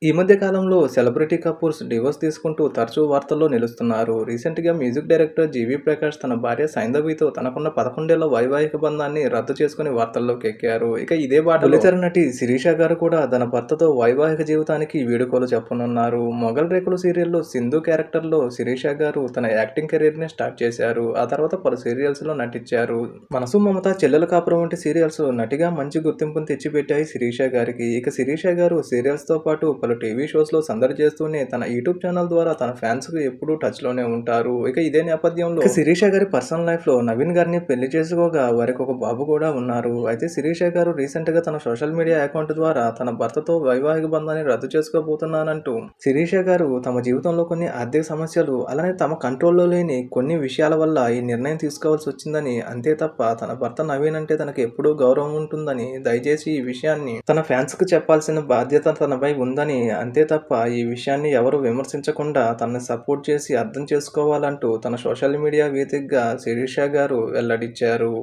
ఈ మధ్య కాలంలో సెలబ్రిటీ కపుల్స్ డివోర్స్ తీసుకుంటూ తరచూ వార్తల్లో నిలుస్తున్నారు. రీసెంట్‌గా మ్యూజిక్ డైరెక్టర్ 'జీవీ ప్రకాష్' తన భార్య సైంధవితో తనకున్న 11 ఏళ్ల వైవాహిక బంధాన్ని రద్దు చేసుకొని వార్తల్లోకెక్కారు. ఇక ఇదే బాటలో బుల్లితెర నటి శిరీష గారు కూడా తన భర్తతో వైవాహిక జీవితానికి వీడ్కోలు చెప్పనున్నారు. 'మొగల్ రేకులు' సీరియల్‌లో సింధు క్యారెక్టర్‌లో శిరీష గారు తన యాక్టింగ్ కెరీర్‌ని స్టార్ట్ చేశారు. ఆ తర్వాత పలు సీరియల్స్‌లో నటించారు. 'మనసు మమత', 'చెల్లెల కాపురం' వంటి సీరియల్స్ నటిగా మంచి గుర్తింపును తెచ్చిపెట్టాయి శిరీష గారికి. ఇక శిరీష గారు సీరియల్స్‌తో పాటు పలు టీవీ షోస్‌లో సందడి చేస్తూనే తన యూట్యూబ్ ఛానల్ ద్వారా తన ఫ్యాన్స్‌కి ఎప్పుడూ టచ్‌లోనే ఉంటారు. ఇక ఇదే నేపథ్యంలో శిరీష గారి పర్సనల్ లైఫ్‌లో నవీన్ గారిని పెళ్లి చేసుకోగా వారికి ఒక బాబు కూడా ఉన్నారు. అయితే శిరీష గారు రీసెంట్‌గా తన సోషల్ మీడియా అకౌంట్ ద్వారా తన భర్తతో వైవాహిక బంధాన్ని రద్దు చేసుకోబోతున్నానంటూ శిరీష గారు తమ జీవితంలో కొన్ని ఆర్థిక సమస్యలు అలానే తమ కంట్రోల్‌లో లేని కొన్ని విషయాల వల్ల ఈ నిర్ణయం తీసుకోవాల్సి వచ్చిందని, అంతే తప్ప తన భర్త నవీన్ అంటే తనకు ఎప్పుడూ గౌరవం ఉంటుందని, దయచేసి ఈ విషయాన్ని తన ఫ్యాన్స్‌కి చెప్పాల్సిన బాధ్యత తనపై ఉందని, అంతే తప్ప ఈ విషయాన్ని ఎవరు విమర్శించకుండా తనని సపోర్ట్ చేసి అర్థం చేసుకోవాలంటూ తన సోషల్ మీడియా వేదికగా శిరీష గారు వెల్లడించారు.